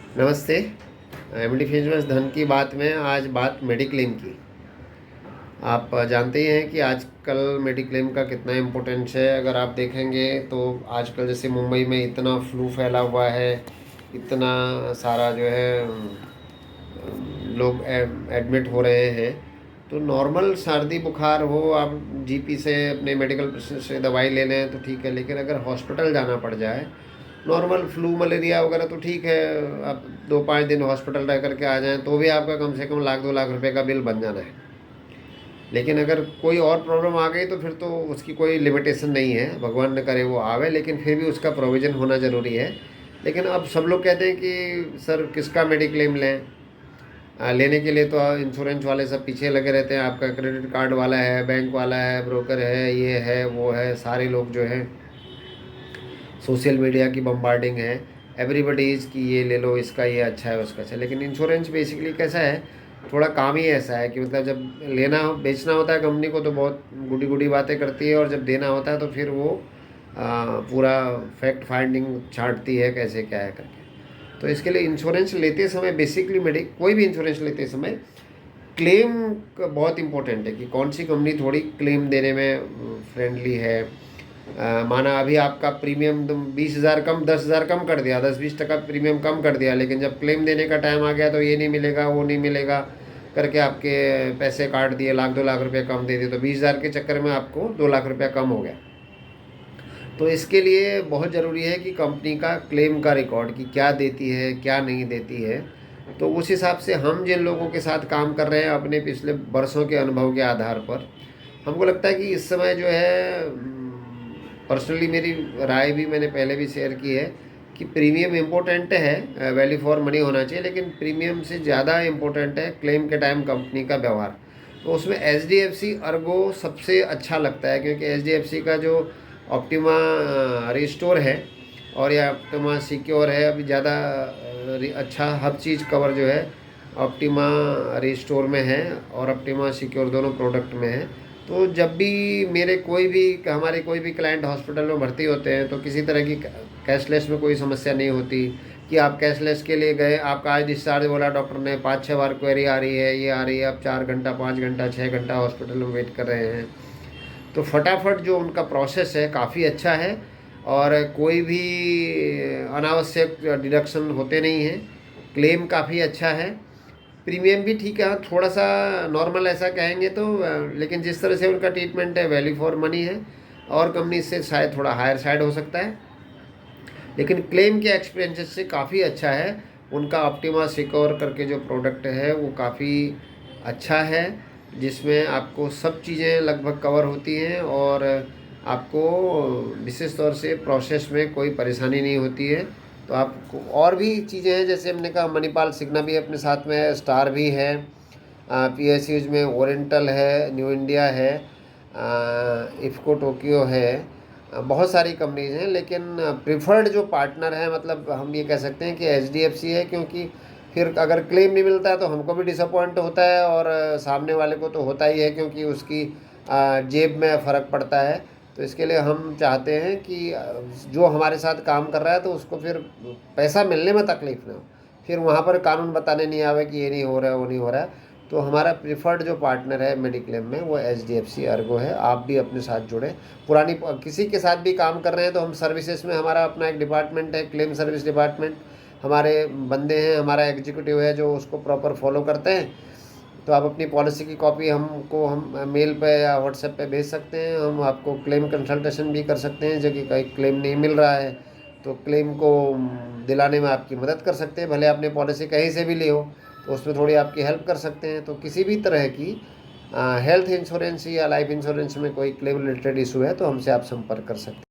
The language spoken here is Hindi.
नमस्ते। एमडी फिल्म्स धन की बात में आज बात मेडिक्लेम की। आप जानते ही हैं कि आजकल मेडिक्लेम का कितना इम्पोर्टेंस है। अगर आप देखेंगे तो आजकल जैसे मुंबई में इतना फ्लू फैला हुआ है, इतना सारा जो है लोग एडमिट हो रहे हैं। तो नॉर्मल सर्दी बुखार हो, आप जीपी से अपने मेडिकल प्रेस्क्रिप्शन से दवाई ले लें तो ठीक है, लेकिन अगर हॉस्पिटल जाना पड़ जाए, नॉर्मल फ्लू मलेरिया वगैरह तो ठीक है, आप 2-5 दिन हॉस्पिटल रह करके आ जाएं तो भी आपका कम से कम 1-2 लाख रुपए का बिल बन जाना है। लेकिन अगर कोई और प्रॉब्लम आ गई तो फिर तो उसकी कोई लिमिटेशन नहीं है, भगवान न करे वो आवे, लेकिन फिर भी उसका प्रोविज़न होना ज़रूरी है। लेकिन अब सब लोग कहते हैं कि सर किसका मेडिक्लेम लें। लेने के लिए तो इंश्योरेंस वाले सब पीछे लगे रहते हैं, आपका क्रेडिट कार्ड वाला है, बैंक वाला है, ब्रोकर है, ये है वो है, सारे लोग जो है सोशल मीडिया की बम्बार्डिंग है, एवरीबडी इज़ कि ये ले लो, इसका ये अच्छा है, उसका अच्छा है। लेकिन इंश्योरेंस बेसिकली कैसा है, थोड़ा काम ही ऐसा है कि मतलब जब लेना बेचना होता है कंपनी को तो बहुत गुडी गुडी बातें करती है, और जब देना होता है तो फिर वो पूरा फैक्ट फाइंडिंग छांटती है कैसे क्या है करके। तो इसके लिए इंश्योरेंस लेते समय बेसिकली कोई भी इंश्योरेंस लेते समय क्लेम बहुत इंपॉर्टेंट है कि कौन सी कंपनी थोड़ी क्लेम देने में फ्रेंडली है। माना अभी आपका प्रीमियम 20,000 कम, 10,000 कम कर दिया, 10-20% प्रीमियम कम कर दिया, लेकिन जब क्लेम देने का टाइम आ गया तो ये नहीं मिलेगा वो नहीं मिलेगा करके आपके पैसे काट दिए, 1-2 लाख रुपये कम दे दिए, तो 20,000 के चक्कर में आपको 2 लाख रुपया कम हो गया। तो इसके लिए बहुत ज़रूरी है कि कंपनी का क्लेम का रिकॉर्ड कि क्या देती है क्या नहीं देती है। तो उस हिसाब से हम जिन लोगों के साथ काम कर रहे हैं अपने पिछले वर्षों के अनुभव के आधार पर, हमको लगता है कि इस समय जो है पर्सनली मेरी राय भी मैंने पहले भी शेयर की है कि प्रीमियम इम्पोर्टेंट है, वैल्यू फॉर मनी होना चाहिए, लेकिन प्रीमियम से ज़्यादा इम्पोर्टेंट है क्लेम के टाइम कंपनी का व्यवहार। तो उसमें एचडीएफसी अर्गो सबसे अच्छा लगता है, क्योंकि एचडीएफसी का जो ऑप्टिमा रिस्टोर है और या ऑप्टिमा सिक्योर है, अभी ज़्यादा अच्छा हर चीज़ कवर जो है ऑप्टिमा रिस्टोर में है और ऑप्टिमा सिक्योर दोनों प्रोडक्ट में है। तो जब भी हमारे कोई भी क्लाइंट हॉस्पिटल में भर्ती होते हैं तो किसी तरह की कैशलेस में कोई समस्या नहीं होती कि आप कैशलेस के लिए गए, आपका आज डिस्चार्ज बोला डॉक्टर ने, 5-6 बार क्वेरी आ रही है, ये आ रही है, आप 4 घंटा 5 घंटा 6 घंटा हॉस्पिटल में वेट कर रहे हैं। तो फटाफट जो उनका प्रोसेस है काफ़ी अच्छा है और कोई भी अनावश्यक डिडक्शन होते नहीं हैं। क्लेम काफ़ी अच्छा है, प्रीमियम भी ठीक है, हाँ थोड़ा सा नॉर्मल ऐसा कहेंगे तो, लेकिन जिस तरह से उनका ट्रीटमेंट है वैल्यू फॉर मनी है, और कंपनी से शायद थोड़ा हायर साइड हो सकता है, लेकिन क्लेम के एक्सपीरियंसेस से काफ़ी अच्छा है। उनका ऑप्टिमा सिक्योर करके जो प्रोडक्ट है वो काफ़ी अच्छा है, जिसमें आपको सब चीज़ें लगभग कवर होती हैं और आपको विशेष तौर से प्रोसेस में कोई परेशानी नहीं होती है। तो आपको और भी चीज़ें हैं, जैसे हमने कहा मणिपाल सिग्ना भी अपने साथ में है, स्टार भी है, पीएसयूज में ओरिएंटल है, न्यू इंडिया है, इफ़को टोक्यो है, बहुत सारी कंपनीज हैं, लेकिन प्रिफर्ड जो पार्टनर है मतलब हम ये कह सकते हैं कि एचडीएफसी है, क्योंकि फिर अगर क्लेम नहीं मिलता है तो हमको भी डिसअपॉइंट होता है और सामने वाले को तो होता ही है, क्योंकि उसकी जेब में फ़र्क पड़ता है। तो इसके लिए हम चाहते हैं कि जो हमारे साथ काम कर रहा है तो उसको फिर पैसा मिलने में तकलीफ़ ना हो, फिर वहाँ पर कानून बताने नहीं आवे कि ये नहीं हो रहा है वो नहीं हो रहा है। तो हमारा प्रिफर्ड जो पार्टनर है मेडिक्लेम में वो एचडीएफसी अर्गो है। आप भी अपने साथ जुड़े, पुरानी किसी के साथ भी काम कर रहे हैं तो हम सर्विसेज में हमारा अपना एक डिपार्टमेंट है, क्लेम सर्विस डिपार्टमेंट, हमारे बंदे हैं, हमारा एग्जीक्यूटिव है जो उसको प्रॉपर फॉलो करते हैं। तो आप अपनी पॉलिसी की कॉपी हम मेल पे या व्हाट्सएप पे भेज सकते हैं, हम आपको क्लेम कंसल्टेशन भी कर सकते हैं, जो कि कहीं क्लेम नहीं मिल रहा है तो क्लेम को दिलाने में आपकी मदद कर सकते हैं, भले आपने पॉलिसी कहीं से भी ली हो तो उसमें थोड़ी आपकी हेल्प कर सकते हैं। तो किसी भी तरह की हेल्थ इंश्योरेंस या लाइफ इंश्योरेंस में कोई क्लेम रिलेटेड इशू है तो हमसे आप संपर्क कर सकते हैं।